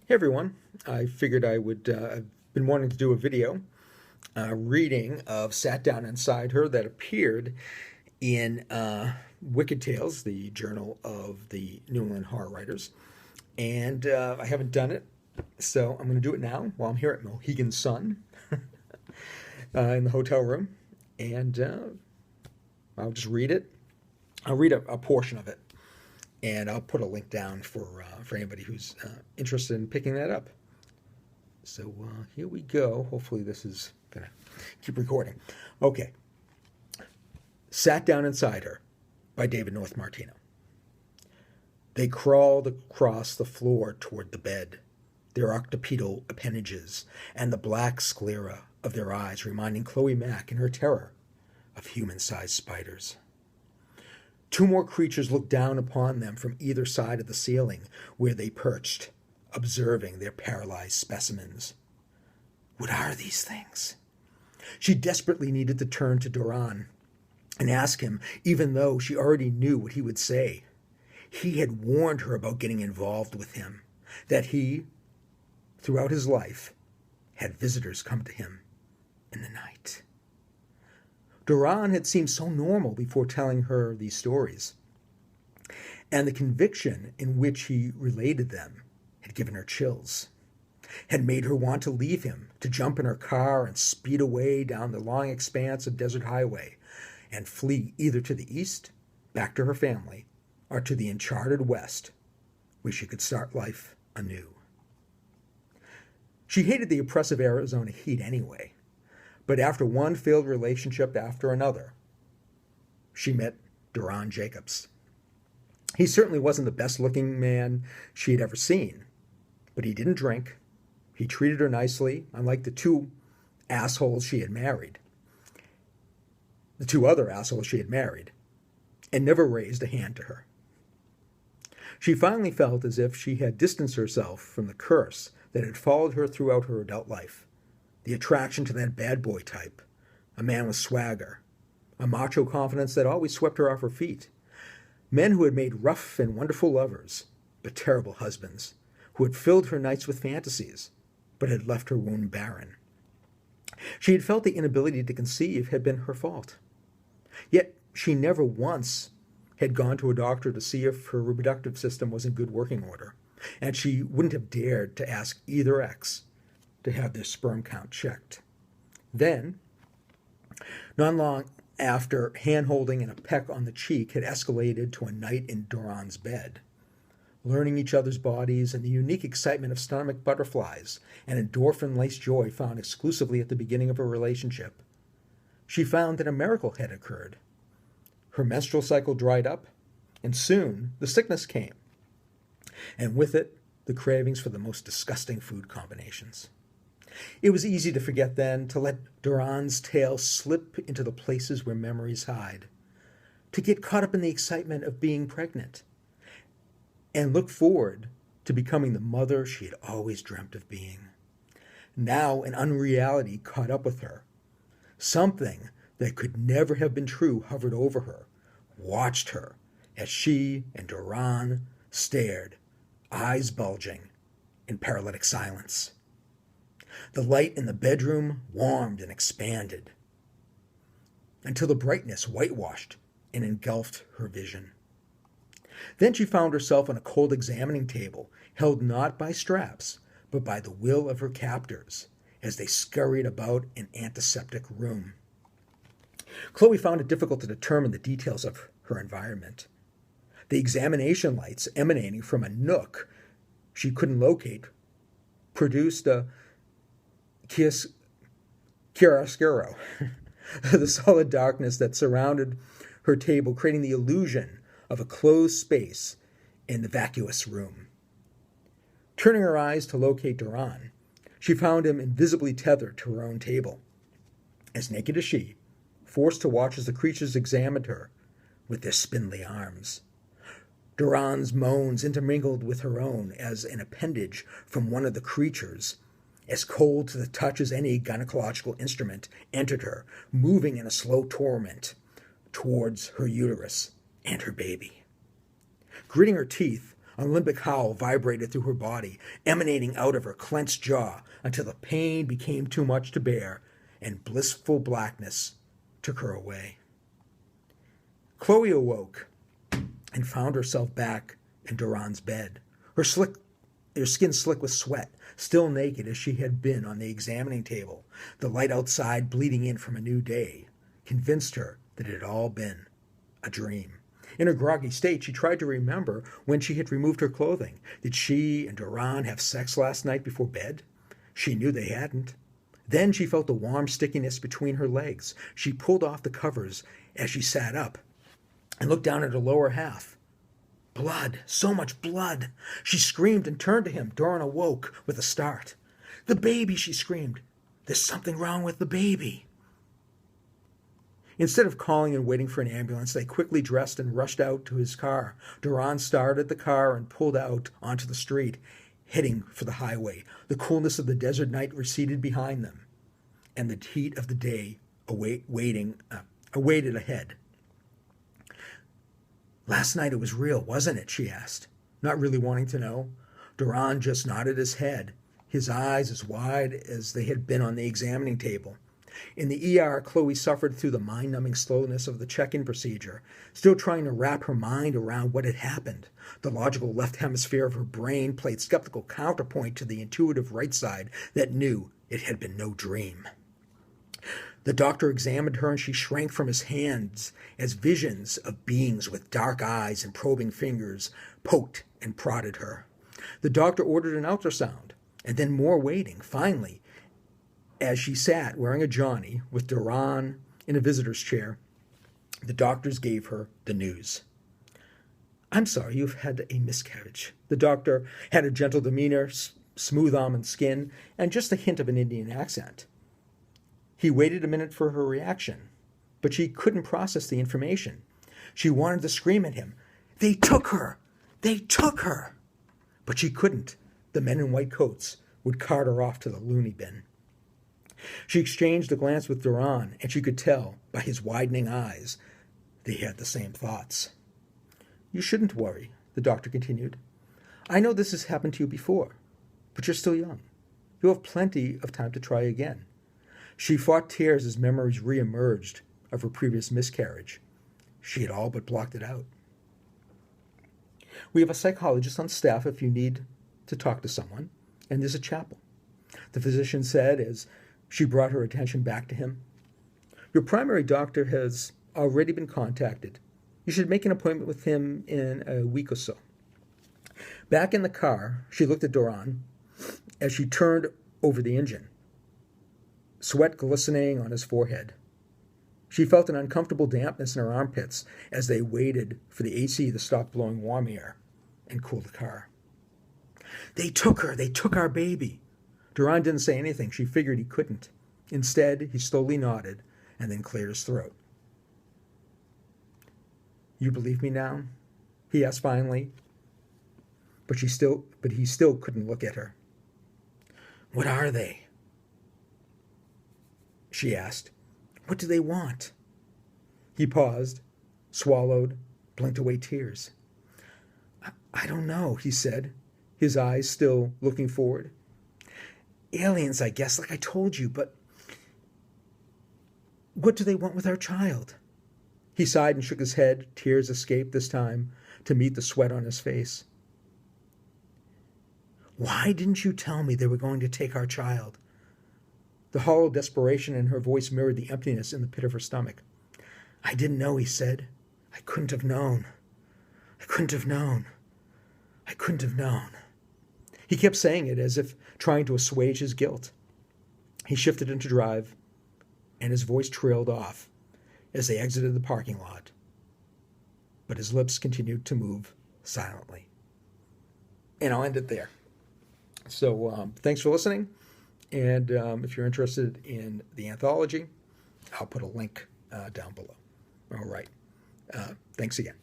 Hey everyone, I figured I would, I've been wanting to do a video reading of Sat Down Inside Her that appeared in Wicked Tales, the journal of the New England horror writers. And I haven't done it, so I'm going to do it now while I'm here at Mohegan Sun in the hotel room. And I'll just read it. I'll read a portion of it, and I'll put a link down for anybody who's interested in picking that up. So here we go. Hopefully this is going to keep recording. Okay. Sat Down Inside Her by David North-Martino. They crawled across the floor toward the bed, their occipital appendages and the black sclera of their eyes reminding Chloe Mack in her terror of human-sized spiders. Two more creatures looked down upon them from either side of the ceiling where they perched, observing their paralyzed specimens. What are these things? She desperately needed to turn to Duran and ask him, even though she already knew what he would say. He had warned her about getting involved with him, that he, throughout his life, had visitors come to him in the night. Duran had seemed so normal before telling her these stories, and the conviction in which he related them had given her chills, had made her want to leave him, to jump in her car and speed away down the long expanse of desert highway and flee either to the east, back to her family, or to the uncharted west, where she could start life anew. She hated the oppressive Arizona heat anyway. But after one failed relationship after another, she met Duran Jacobs. He certainly wasn't the best-looking man she had ever seen, but he didn't drink. He treated her nicely, unlike the two assholes she had married, the two other assholes she had married, and never raised a hand to her. She finally felt as if she had distanced herself from the curse that had followed her throughout her adult life. The attraction to that bad boy type, a man with swagger, a macho confidence that always swept her off her feet. Men who had made rough and wonderful lovers, but terrible husbands, who had filled her nights with fantasies, but had left her womb barren. She had felt the inability to conceive had been her fault. Yet she never once had gone to a doctor to see if her reproductive system was in good working order, and she wouldn't have dared to ask either ex to have their sperm count checked. Then, not long after, hand-holding and a peck on the cheek had escalated to a night in Duran's bed. Learning each other's bodies and the unique excitement of stomach butterflies and endorphin-laced joy found exclusively at the beginning of a relationship, she found that a miracle had occurred. Her menstrual cycle dried up, and soon the sickness came, and with it, the cravings for the most disgusting food combinations. It was easy to forget then, to let Duran's tale slip into the places where memories hide, to get caught up in the excitement of being pregnant, and look forward to becoming the mother she had always dreamt of being. Now an unreality caught up with her. Something that could never have been true hovered over her, watched her, as she and Duran stared, eyes bulging, in paralytic silence. The light in the bedroom warmed and expanded until the brightness whitewashed and engulfed her vision. Then she found herself on a cold examining table, held not by straps, but by the will of her captors, as they scurried about an antiseptic room. Chloe found it difficult to determine the details of her environment. The examination lights emanating from a nook she couldn't locate produced a chiaroscuro, the solid darkness that surrounded her table, creating the illusion of a closed space in the vacuous room. Turning her eyes to locate Duran, she found him invisibly tethered to her own table, as naked as she, forced to watch as the creatures examined her with their spindly arms. Duran's moans intermingled with her own as an appendage from one of the creatures, as cold to the touch as any gynecological instrument, entered her, moving in a slow torment towards her uterus and her baby. Gritting her teeth, A limbic howl vibrated through her body, emanating out of her clenched jaw until the pain became too much to bear, and blissful blackness took her away. Chloe awoke and found herself back in Duran's bed, her skin slick with sweat, still naked as she had been on the examining table. The light outside, bleeding in from a new day, convinced her that it had all been a dream. In her groggy state, she tried to remember when she had removed her clothing. Did she and Duran have sex last night before bed? She knew they hadn't. Then she felt the warm stickiness between her legs. She pulled off the covers as she sat up and looked down at her lower half. Blood, so much blood. She screamed and turned to him. Duran awoke with a start. The baby, she screamed. There's something wrong with the baby. Instead of calling and waiting for an ambulance, they quickly dressed and rushed out to his car. Duran started the car and pulled out onto the street, heading for the highway. The coolness of the desert night receded behind them, and the heat of the day awaited ahead. Last night it was real, wasn't it? She asked, not really wanting to know. Duran just nodded his head, his eyes as wide as they had been on the examining table. In the ER, Chloe suffered through the mind-numbing slowness of the check-in procedure, still trying to wrap her mind around what had happened. The logical left hemisphere of her brain played skeptical counterpoint to the intuitive right side that knew it had been no dream. The doctor examined her, and she shrank from his hands as visions of beings with dark eyes and probing fingers poked and prodded her. The doctor ordered an ultrasound, and then more waiting. Finally, as she sat wearing a Johnny with Duran in a visitor's chair, the doctors gave her the news. I'm sorry, you've had a miscarriage. The doctor had a gentle demeanor, smooth almond skin, and just a hint of an Indian accent. He waited a minute for her reaction, but she couldn't process the information. She wanted to scream at him. They took her! They took her! But she couldn't. The men in white coats would cart her off to the loony bin. She exchanged a glance with Duran, and she could tell by his widening eyes they had the same thoughts. You shouldn't worry, the doctor continued. I know this has happened to you before, but you're still young. You'll have plenty of time to try again. She fought tears as memories re-emerged of her previous miscarriage. She had all but blocked it out. We have a psychologist on staff if you need to talk to someone, and there's a chapel, the physician said as she brought her attention back to him. Your primary doctor has already been contacted. You should make an appointment with him in a week or so. Back in the car, she looked at Duran as she turned over the engine, sweat glistening on his forehead. She felt an uncomfortable dampness in her armpits as they waited for the AC to stop blowing warm air and cool the car. They took her. They took our baby. Duran didn't say anything. She figured he couldn't. Instead, he slowly nodded and then cleared his throat. You believe me now? He asked finally. But he still couldn't look at her. What are they? She asked. What do they want? He paused, swallowed, blinked away tears. I don't know, he said, his eyes still looking forward. Aliens, I guess, like I told you, but what do they want with our child? He sighed and shook his head. Tears escaped this time to meet the sweat on his face. Why didn't you tell me they were going to take our child? The hollow desperation in her voice mirrored the emptiness in the pit of her stomach. I didn't know, he said. I couldn't have known. I couldn't have known. I couldn't have known. He kept saying it as if trying to assuage his guilt. He shifted into drive, and his voice trailed off as they exited the parking lot. But his lips continued to move silently. And I'll end it there. So thanks for listening. And if you're interested in the anthology, I'll put a link down below. All right. Thanks again.